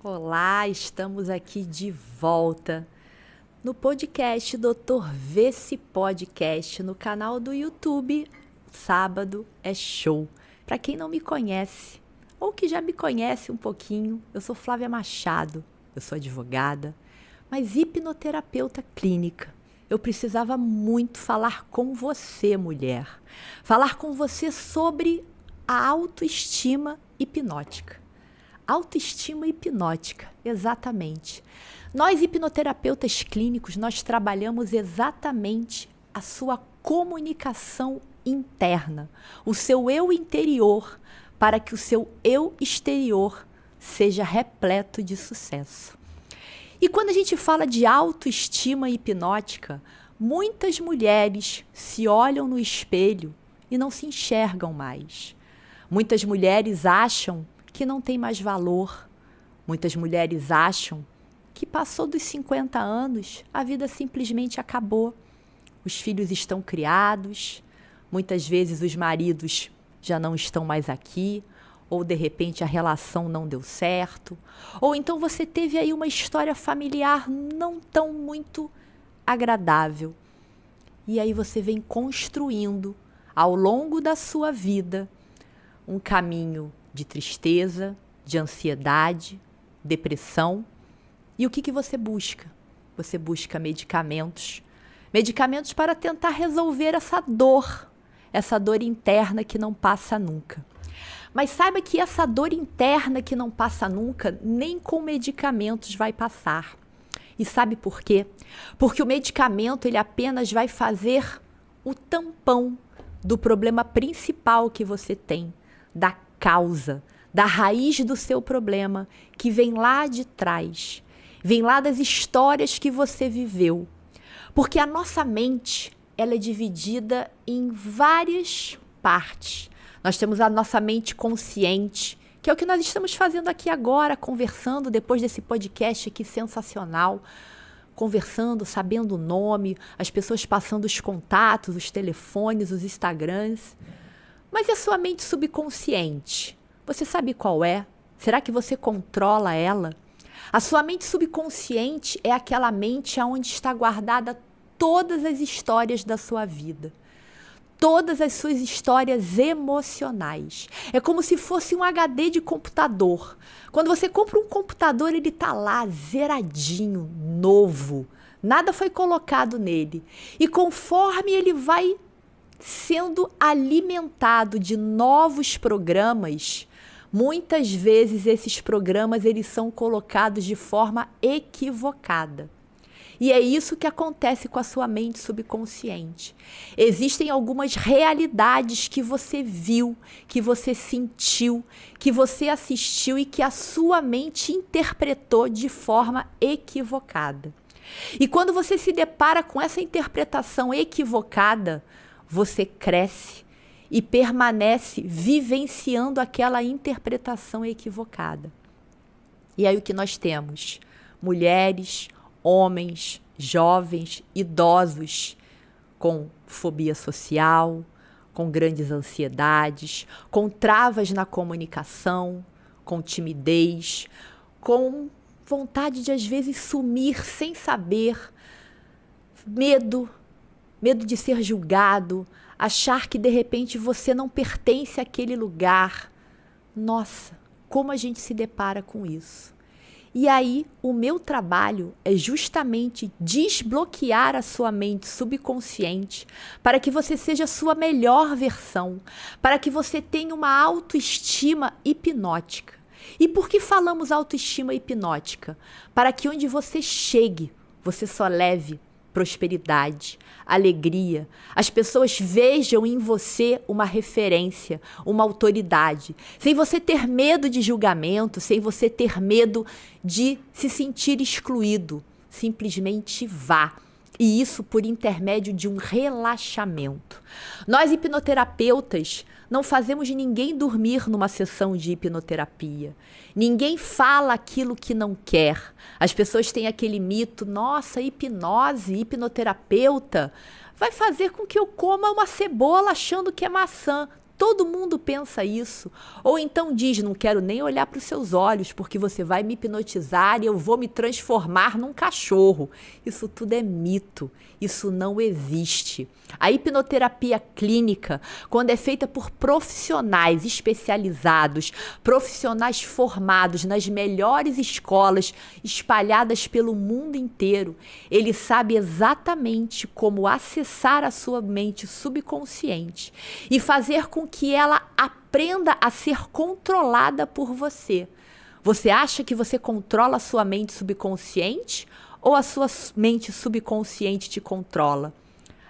Olá, estamos aqui de volta no podcast Dr. Vê-se Podcast, no canal do YouTube. Sábado é show. Para quem não me conhece, ou que já me conhece um pouquinho, eu sou Flávia Machado, eu sou advogada, mas hipnoterapeuta clínica. Eu precisava muito falar com você, mulher. Falar com você sobre a autoestima hipnótica. Autoestima hipnótica, exatamente. Nós, hipnoterapeutas clínicos, nós trabalhamos exatamente a sua comunicação interna, o seu eu interior, para que o seu eu exterior seja repleto de sucesso. E quando a gente fala de autoestima hipnótica, muitas mulheres se olham no espelho e não se enxergam mais. Muitas mulheres acham que não tem mais valor. Muitas mulheres acham que passou dos 50 anos, a vida simplesmente acabou. Os filhos estão criados, muitas vezes os maridos já não estão mais aqui, ou de repente a relação não deu certo, ou então você teve aí uma história familiar não tão muito agradável. E aí você vem construindo, ao longo da sua vida, um caminho de tristeza, de ansiedade, depressão. E o que você busca? Você busca medicamentos. Medicamentos para tentar resolver essa dor interna que não passa nunca. Mas saiba que essa dor interna que não passa nunca, nem com medicamentos vai passar. E sabe por quê? Porque o medicamento ele apenas vai fazer o tampão do problema principal que você tem, da causa, da raiz do seu problema, que vem lá de trás, vem lá das histórias que você viveu. Porque a nossa mente, ela é dividida em várias partes. Nós temos a nossa mente consciente, que é o que nós estamos fazendo aqui agora, conversando depois desse podcast aqui sensacional, conversando, sabendo o nome, as pessoas passando os contatos, os telefones, os Instagrams. Mas e a sua mente subconsciente? Você sabe qual é? Será que você controla ela? A sua mente subconsciente é aquela mente onde está guardada todas as histórias da sua vida. Todas as suas histórias emocionais. É como se fosse um HD de computador. Quando você compra um computador, ele está lá, zeradinho, novo. Nada foi colocado nele. E conforme ele vai sendo alimentado de novos programas, muitas vezes esses programas eles são colocados de forma equivocada. E é isso que acontece com a sua mente subconsciente. Existem algumas realidades que você viu, que você sentiu, que você assistiu e que a sua mente interpretou de forma equivocada. E quando você se depara com essa interpretação equivocada, você cresce e permanece vivenciando aquela interpretação equivocada. E aí o que nós temos? Mulheres, homens, jovens, idosos com fobia social, com grandes ansiedades, com travas na comunicação, com timidez, com vontade de às vezes sumir sem saber, medo de ser julgado, achar que de repente você não pertence àquele lugar. Nossa, como a gente se depara com isso. E aí, o meu trabalho é justamente desbloquear a sua mente subconsciente para que você seja a sua melhor versão, para que você tenha uma autoestima hipnótica. E por que falamos autoestima hipnótica? Para que onde você chegue, você só leve prosperidade, alegria. As pessoas vejam em você uma referência, uma autoridade. Sem você ter medo de julgamento, sem você ter medo de se sentir excluído. Simplesmente vá. E isso por intermédio de um relaxamento. Nós, hipnoterapeutas, não fazemos ninguém dormir numa sessão de hipnoterapia. Ninguém fala aquilo que não quer. As pessoas têm aquele mito, nossa, hipnose, hipnoterapeuta, vai fazer com que eu coma uma cebola achando que é maçã. Todo mundo pensa isso. Ou então diz, não quero nem olhar para os seus olhos, porque você vai me hipnotizar e eu vou me transformar num cachorro. Isso tudo é mito. Isso não existe. A hipnoterapia clínica, quando é feita por profissionais especializados, profissionais formados nas melhores escolas, espalhadas pelo mundo inteiro, ele sabe exatamente como acessar a sua mente subconsciente e fazer com que ela aprenda a ser controlada por você. Você acha que você controla a sua mente subconsciente ou a sua mente subconsciente te controla?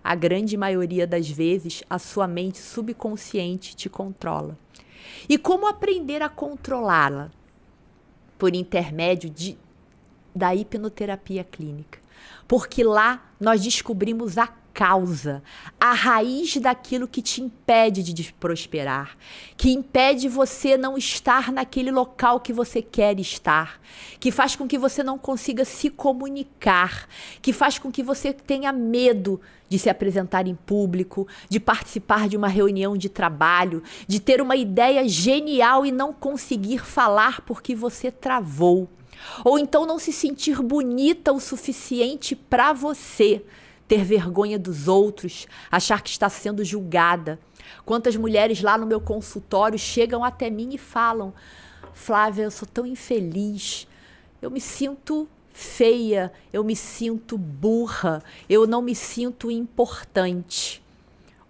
A grande maioria das vezes, a sua mente subconsciente te controla. E como aprender a controlá-la? Por intermédio da hipnoterapia clínica. Porque lá nós descobrimos a causa, a raiz daquilo que te impede de prosperar, que impede você não estar naquele local que você quer estar, que faz com que você não consiga se comunicar, que faz com que você tenha medo de se apresentar em público, de participar de uma reunião de trabalho, de ter uma ideia genial e não conseguir falar porque você travou. Ou então não se sentir bonita o suficiente para você, ter vergonha dos outros, achar que está sendo julgada. Quantas mulheres lá no meu consultório chegam até mim e falam: Flávia, eu sou tão infeliz, eu me sinto feia, eu me sinto burra, eu não me sinto importante.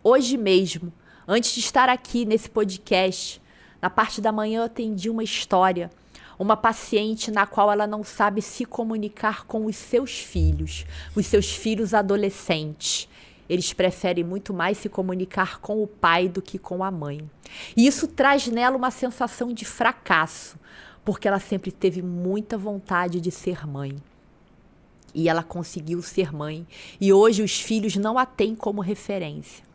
Hoje mesmo, antes de estar aqui nesse podcast, na parte da manhã eu atendi uma história. Uma paciente na qual ela não sabe se comunicar com os seus filhos adolescentes. Eles preferem muito mais se comunicar com o pai do que com a mãe. E isso traz nela uma sensação de fracasso, porque ela sempre teve muita vontade de ser mãe. E ela conseguiu ser mãe. E hoje os filhos não a têm como referência.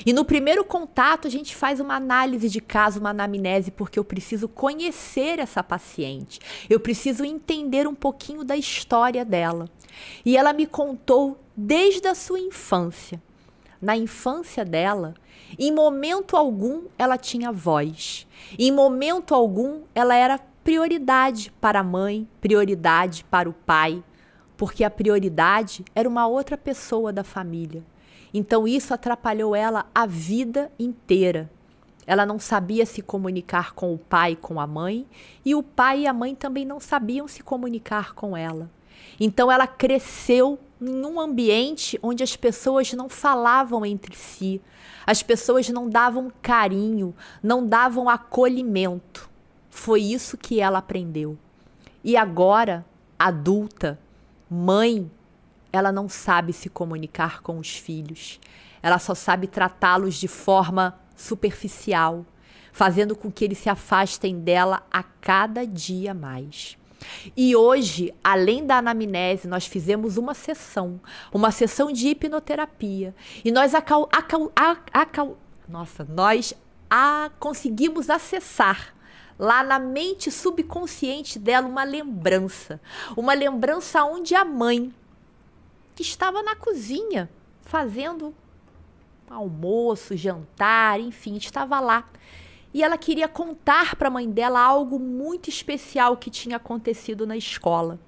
E no primeiro contato a gente faz uma análise de caso, uma anamnese, porque eu preciso conhecer essa paciente. Eu preciso entender um pouquinho da história dela. E ela me contou desde a sua infância. Na infância dela, em momento algum ela tinha voz. Em momento algum ela era prioridade para a mãe, prioridade para o pai, porque a prioridade era uma outra pessoa da família. Então isso atrapalhou ela a vida inteira. Ela não sabia se comunicar com o pai e com a mãe, e o pai e a mãe também não sabiam se comunicar com ela. Então ela cresceu em um ambiente onde as pessoas não falavam entre si, as pessoas não davam carinho, não davam acolhimento. Foi isso que ela aprendeu. E agora, adulta, mãe, ela não sabe se comunicar com os filhos. Ela só sabe tratá-los de forma superficial, fazendo com que eles se afastem dela a cada dia mais. E hoje, além da anamnese, nós fizemos uma sessão de hipnoterapia. E nós conseguimos acessar lá na mente subconsciente dela uma lembrança onde a mãe, que estava na cozinha fazendo almoço, jantar, enfim, estava lá. E ela queria contar para a mãe dela algo muito especial que tinha acontecido na escola.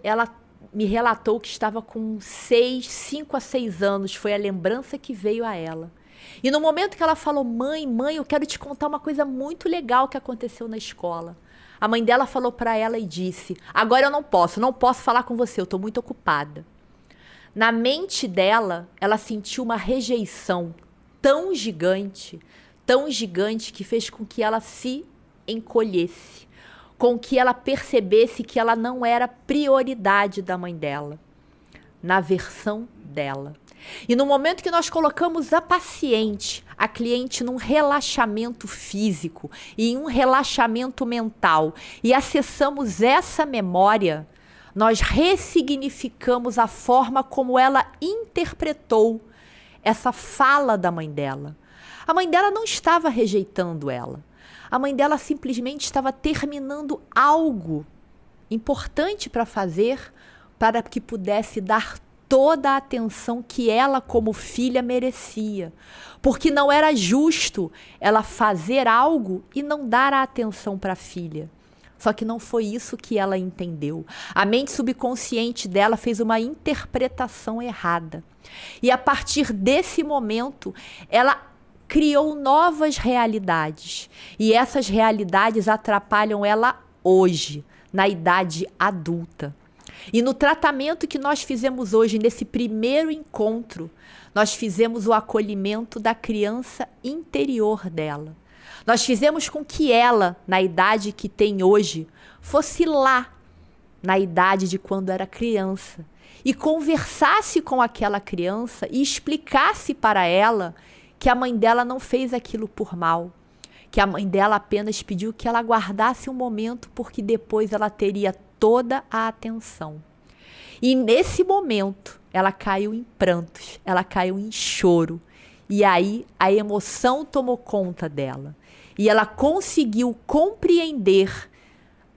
Ela me relatou que estava com 5 a 6 anos, foi a lembrança que veio a ela. E no momento que ela falou: mãe, eu quero te contar uma coisa muito legal que aconteceu na escola. A mãe dela falou para ela e disse: agora eu não posso falar com você, eu estou muito ocupada. Na mente dela, ela sentiu uma rejeição tão gigante que fez com que ela se encolhesse, com que ela percebesse que ela não era prioridade da mãe dela, na versão dela. E no momento que nós colocamos a paciente, a cliente, num relaxamento físico e em um relaxamento mental e acessamos essa memória, nós ressignificamos a forma como ela interpretou essa fala da mãe dela. A mãe dela não estava rejeitando ela. A mãe dela simplesmente estava terminando algo importante para fazer, para que pudesse dar toda a atenção que ela, como filha, merecia. Porque não era justo ela fazer algo e não dar a atenção para a filha. Só que não foi isso que ela entendeu. A mente subconsciente dela fez uma interpretação errada. E a partir desse momento, ela criou novas realidades. E essas realidades atrapalham ela hoje, na idade adulta. E no tratamento que nós fizemos hoje, nesse primeiro encontro, nós fizemos o acolhimento da criança interior dela. Nós fizemos com que ela, na idade que tem hoje, fosse lá, na idade de quando era criança, e conversasse com aquela criança e explicasse para ela que a mãe dela não fez aquilo por mal, que a mãe dela apenas pediu que ela guardasse um momento porque depois ela teria toda a atenção. E nesse momento, ela caiu em prantos, ela caiu em choro. E aí a emoção tomou conta dela. E ela conseguiu compreender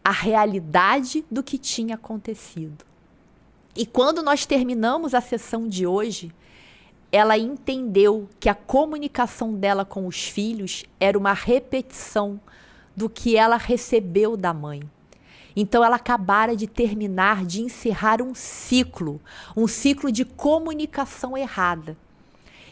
a realidade do que tinha acontecido. E quando nós terminamos a sessão de hoje, ela entendeu que a comunicação dela com os filhos era uma repetição do que ela recebeu da mãe. Então ela acabara de terminar, de encerrar um ciclo de comunicação errada.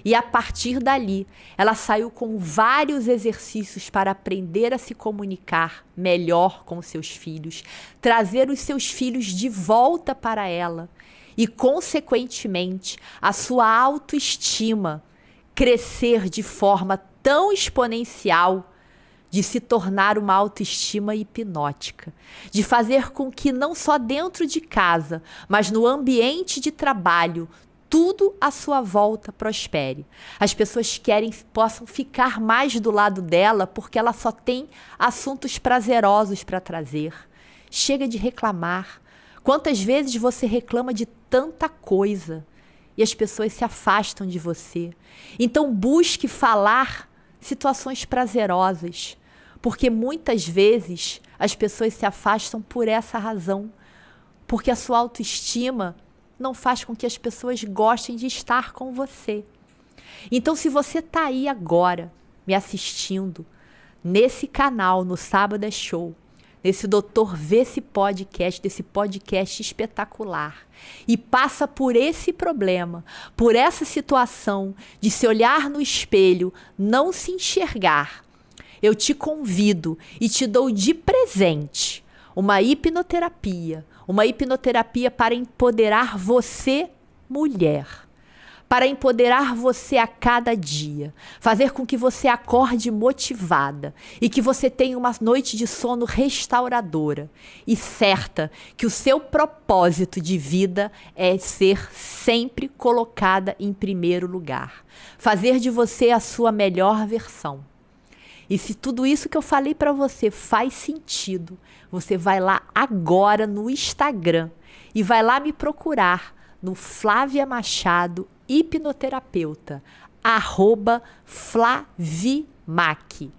E a partir dali, ela saiu com vários exercícios para aprender a se comunicar melhor com seus filhos, trazer os seus filhos de volta para ela e, consequentemente, a sua autoestima crescer de forma tão exponencial de se tornar uma autoestima hipnótica, de fazer com que não só dentro de casa, mas no ambiente de trabalho, tudo à sua volta prospere. As pessoas possam ficar mais do lado dela porque ela só tem assuntos prazerosos para trazer. Chega de reclamar. Quantas vezes você reclama de tanta coisa e as pessoas se afastam de você? Então busque falar situações prazerosas, porque muitas vezes as pessoas se afastam por essa razão, porque a sua autoestima não faz com que as pessoas gostem de estar com você. Então, se você está aí agora me assistindo nesse canal, no Sábado é Show, nesse Doutor Vê-se Podcast, desse podcast espetacular, e passa por esse problema, por essa situação de se olhar no espelho, não se enxergar, eu te convido e te dou de presente uma hipnoterapia para empoderar você, mulher, para empoderar você a cada dia, fazer com que você acorde motivada e que você tenha uma noite de sono restauradora e certa que o seu propósito de vida é ser sempre colocada em primeiro lugar, fazer de você a sua melhor versão. E se tudo isso que eu falei para você faz sentido, você vai lá agora no Instagram e vai lá me procurar no Flávia Machado Hipnoterapeuta, @Flavimac,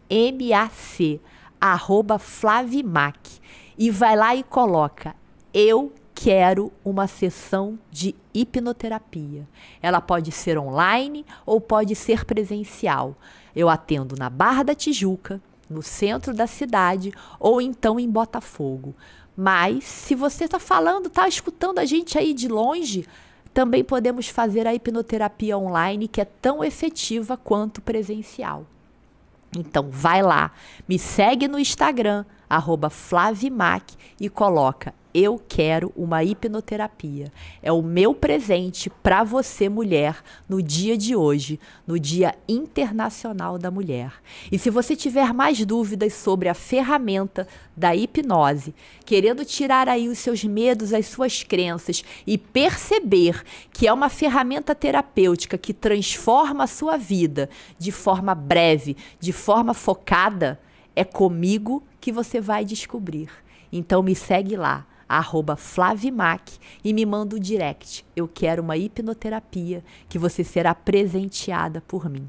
FLAVIMAC, @Flavimac. E vai lá e coloca, eu quero uma sessão de hipnoterapia. Ela pode ser online ou pode ser presencial. Eu atendo na Barra da Tijuca, no centro da cidade ou então em Botafogo. Mas se você está escutando a gente aí de longe, também podemos fazer a hipnoterapia online, que é tão efetiva quanto presencial. Então vai lá, me segue no Instagram, @Flavimac e coloca, eu quero uma hipnoterapia. É o meu presente para você, mulher, no dia de hoje, no Dia Internacional da Mulher. E se você tiver mais dúvidas sobre a ferramenta da hipnose, querendo tirar aí os seus medos, as suas crenças e perceber que é uma ferramenta terapêutica que transforma a sua vida de forma breve, de forma focada, é comigo que você vai descobrir. Então me segue lá, @Flavimac, e me manda um direct. Eu quero uma hipnoterapia que você será presenteada por mim.